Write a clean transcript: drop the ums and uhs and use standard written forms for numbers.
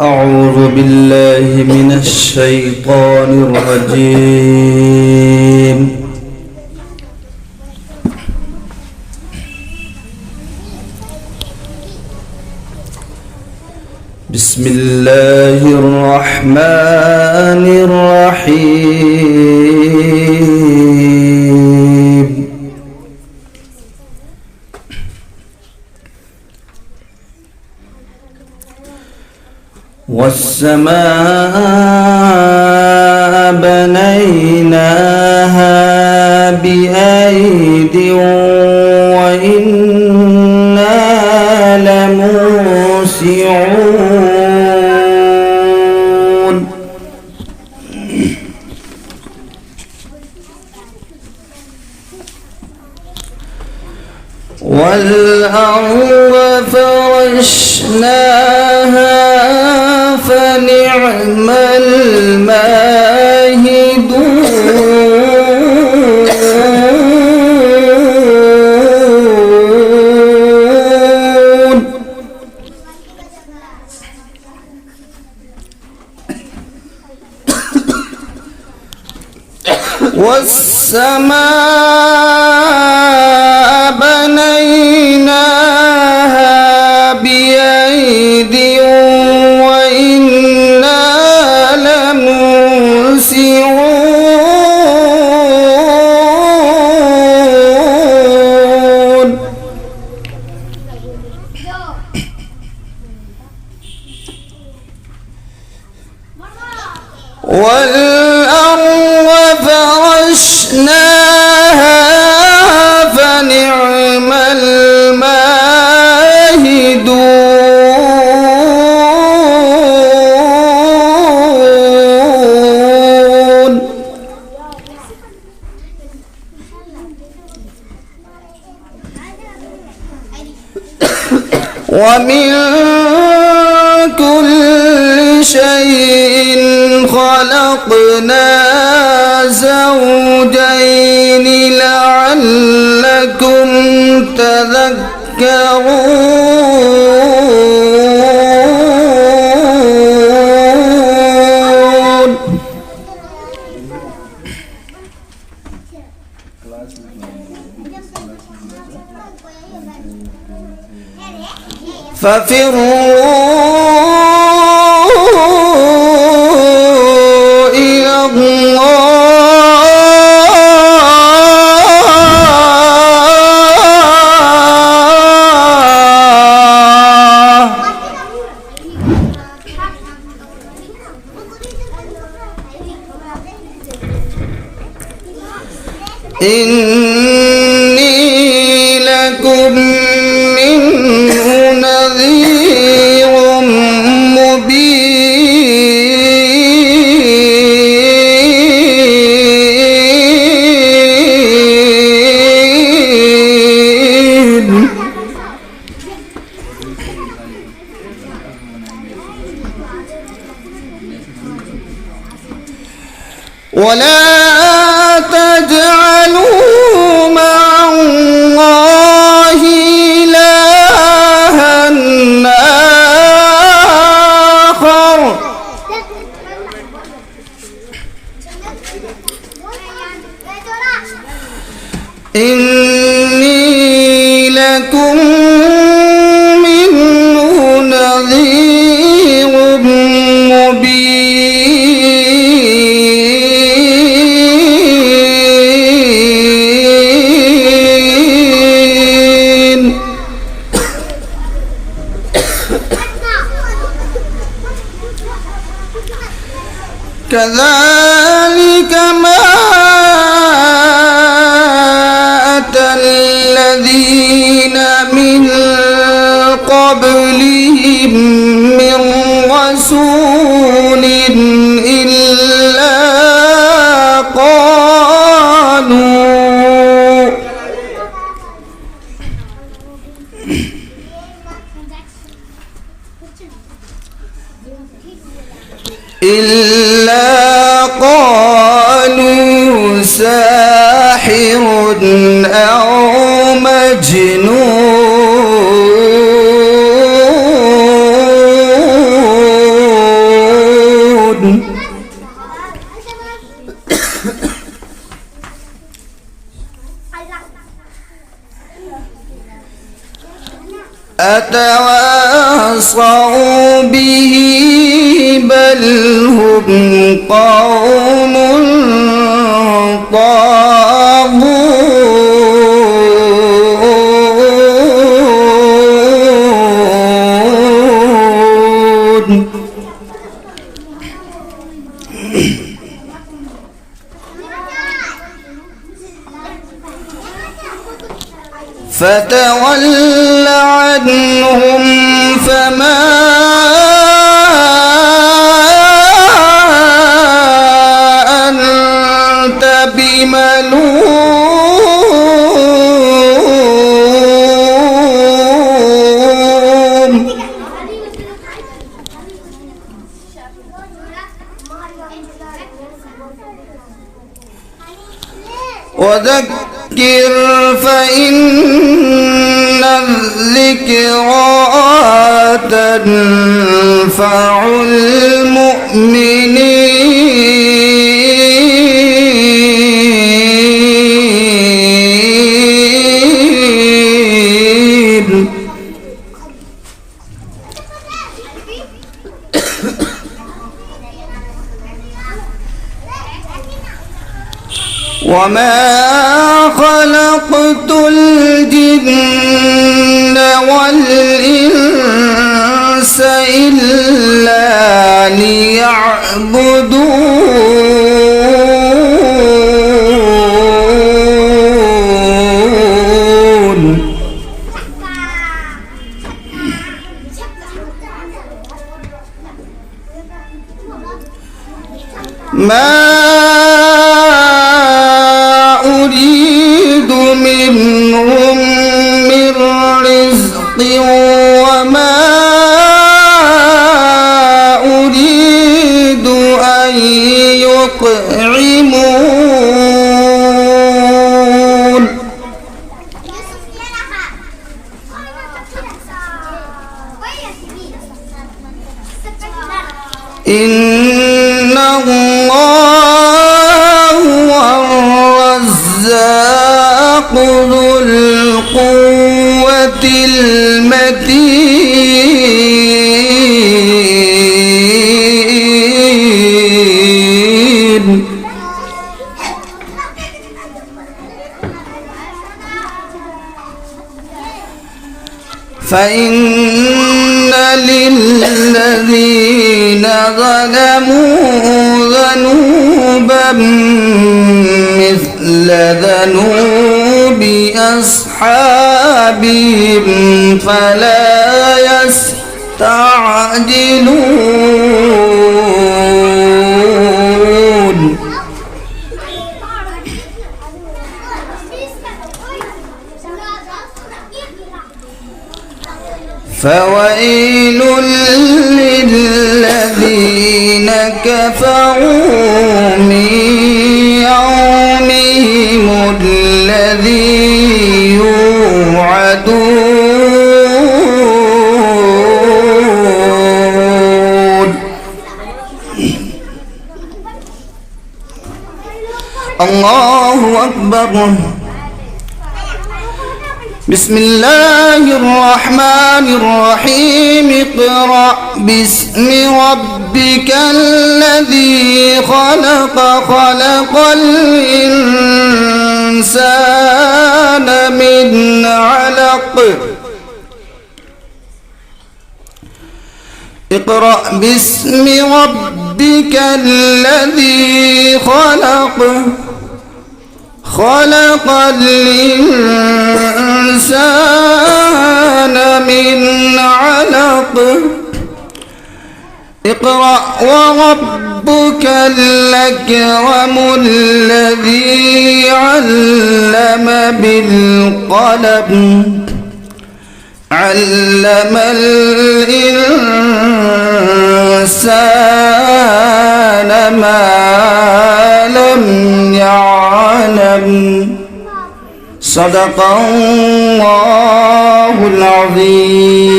أعوذ بالله من الشيطان الرجيم. بسم الله الرحمن الرحيم. والسماء بنيناها بأيد وإنا لموسعون. والأرض فرشناها فنعم الماهدون. والسماء بنيناها بأيد وإنا لموسعون. والأرض فرشناها فنعم الماهدون. ومن كل شيء خلقنا زوجين لعلكم تذكرون. ففروا إلى الله. إني لكم منه نذير مبين. ولا تجعلوا مع الله إلها آخر. إني لكم منه نذير مبين. كذلك ما أتى الذين من قبلهم من رسول إلا قالوا ساحر أو مجنون. أتواصوا به بل هم قوم طاغون فتول عنهم فما أنت بملوم وذكر فإن الذكرى تنفع المؤمنين وما خلقت الجن والإنس إلا ليعبدون ما أريد منهم من رزق وما أريد أن يطعمون إن الله هو الرزاق ذو القوة المتين فإن للذين ظلموا ذنوبا مثل ذنوب أصحابهم فلا يستعجلون فويل للذين كفروا من يومهم الذي يوعدون الله أكبر بسم الله الرحمن الرحيم اقرأ باسم ربك الذي خلق خلق الإنسان من علق اقرأ باسم ربك الذي خلق خلق الإنسان من علق اقرأ وربك الأكرم الذي علم بالقلم علم الإنسان ما لم يعلم صدق الله العظيم.